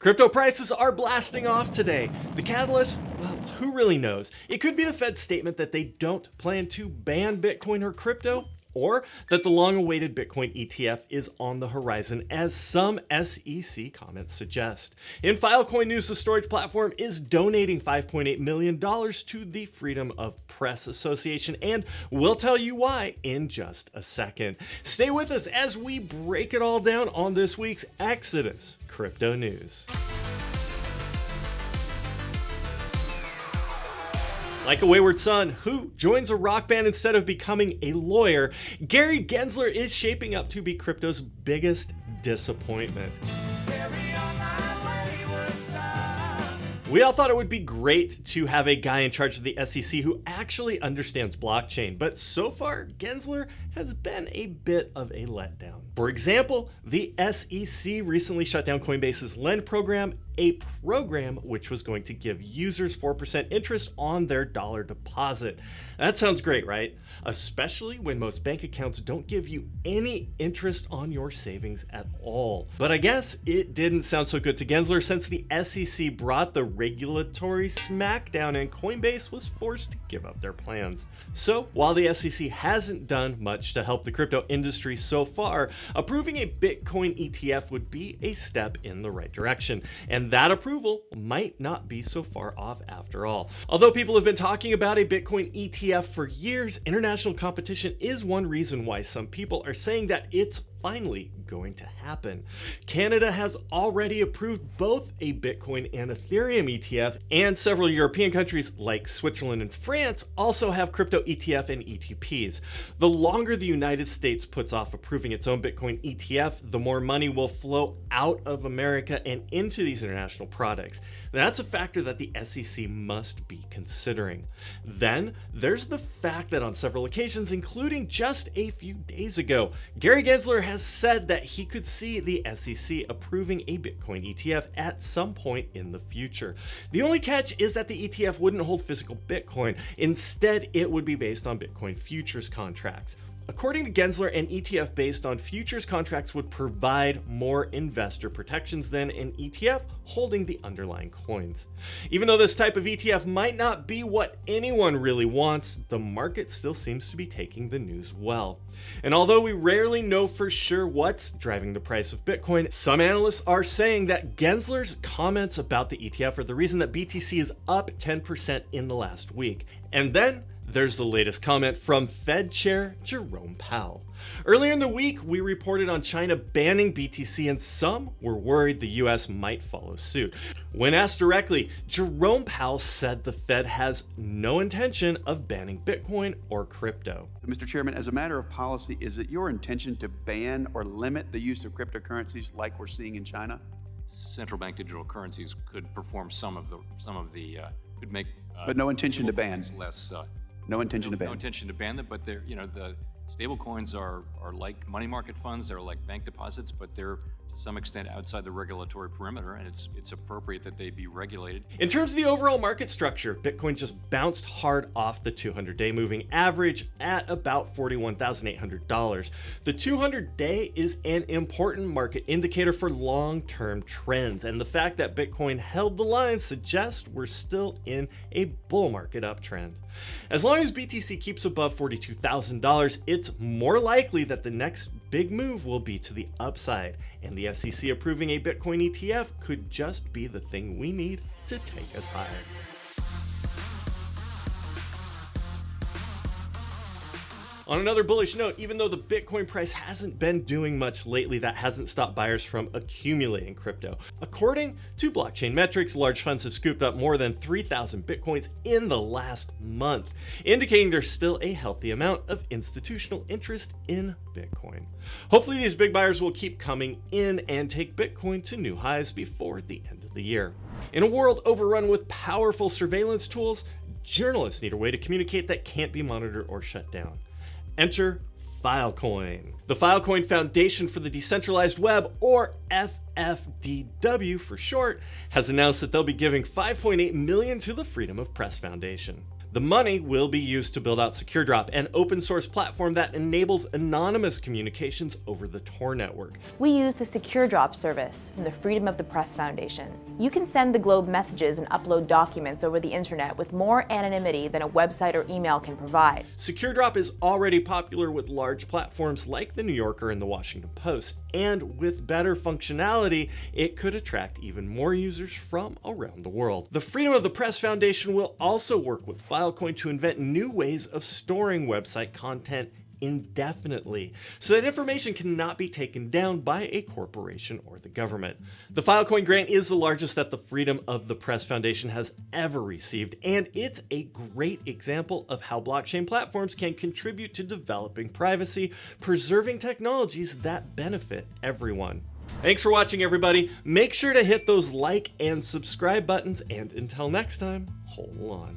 Crypto prices are blasting off today. The catalyst? Well, who really knows? It could be the Fed's statement that they don't plan to ban Bitcoin or crypto, or that the long-awaited Bitcoin ETF is on the horizon, as some SEC comments suggest. In Filecoin news, the storage platform is donating $5.8 million to the Freedom of Press Association, and we'll tell you why in just a second. Stay with us as we break it all down on this week's Exodus Crypto News. Like a wayward son who joins a rock band instead of becoming a lawyer, Gary Gensler is shaping up to be crypto's biggest disappointment. We all thought it would be great to have a guy in charge of the SEC who actually understands blockchain, but so far, Gensler has been a bit of a letdown. For example, the SEC recently shut down Coinbase's Lend program, a program which was going to give users 4% interest on their dollar deposit. That sounds great, right? Especially when most bank accounts don't give you any interest on your savings at all. But I guess it didn't sound so good to Gensler since the SEC brought the regulatory smackdown and Coinbase was forced to give up their plans. So while the SEC hasn't done much to help the crypto industry so far, approving a Bitcoin ETF would be a step in the right direction. And that approval might not be so far off after all. Although people have been talking about a Bitcoin ETF for years, international competition is one reason why some people are saying that it's finally going to happen. Canada has already approved both a Bitcoin and Ethereum ETF, and several European countries like Switzerland and France also have crypto ETF and ETPs. The longer the United States puts off approving its own Bitcoin ETF, the more money will flow out of America and into these international products. That's a factor that the SEC must be considering. Then there's the fact that on several occasions, including just a few days ago, Gary Gensler has said that he could see the SEC approving a Bitcoin ETF at some point in the future. The only catch is that the ETF wouldn't hold physical Bitcoin. Instead, it would be based on Bitcoin futures contracts. According to Gensler, an ETF based on futures contracts would provide more investor protections than an ETF holding the underlying coins. Even though this type of ETF might not be what anyone really wants, the market still seems to be taking the news well. And although we rarely know for sure what's driving the price of Bitcoin, some analysts are saying that Gensler's comments about the ETF are the reason that BTC is up 10% in the last week. And then there's the latest comment from Fed Chair Jerome Powell. Earlier in the week, we reported on China banning BTC, and some were worried the US might follow suit. When asked directly, Jerome Powell said the Fed has no intention of banning Bitcoin or crypto. Mr. Chairman, as a matter of policy, is it your intention to ban or limit the use of cryptocurrencies like we're seeing in China? Central bank digital currencies could perform could make. But no intention to ban. Less. No intention to ban. No intention to ban them, but they're, the stable coins are like money market funds, they're like bank deposits, but they're to some extent outside the regulatory perimeter, and it's appropriate that they be regulated. In terms of the overall market structure, Bitcoin just bounced hard off the 200-day moving average at about $41,800. The 200-day is an important market indicator for long-term trends, and the fact that Bitcoin held the line suggests we're still in a bull market uptrend. As long as BTC keeps above $42,000, it's more likely that the next big move will be to the upside, and the SEC approving a Bitcoin ETF could just be the thing we need to take us higher. On another bullish note, even though the Bitcoin price hasn't been doing much lately, that hasn't stopped buyers from accumulating crypto. According to blockchain metrics, large funds have scooped up more than 3,000 Bitcoins in the last month, indicating there's still a healthy amount of institutional interest in Bitcoin. Hopefully these big buyers will keep coming in and take Bitcoin to new highs before the end of the year. In a world overrun with powerful surveillance tools, journalists need a way to communicate that can't be monitored or shut down. Enter Filecoin. The Filecoin Foundation for the Decentralized Web, or FFDW for short, has announced that they'll be giving $5.8 million to the Freedom of Press Foundation. The money will be used to build out SecureDrop, an open source platform that enables anonymous communications over the Tor network. We use the SecureDrop service from the Freedom of the Press Foundation. You can send the globe messages and upload documents over the internet with more anonymity than a website or email can provide. SecureDrop is already popular with large platforms like The New Yorker and The Washington Post, and with better functionality, it could attract even more users from around the world. The Freedom of the Press Foundation will also work with Filecoin to invent new ways of storing website content indefinitely, so that information cannot be taken down by a corporation or the government. The Filecoin grant is the largest that the Freedom of the Press Foundation has ever received, and it's a great example of how blockchain platforms can contribute to developing privacy, preserving technologies that benefit everyone. Thanks for watching, everybody. Make sure to hit those like and subscribe buttons, and until next time, hold on.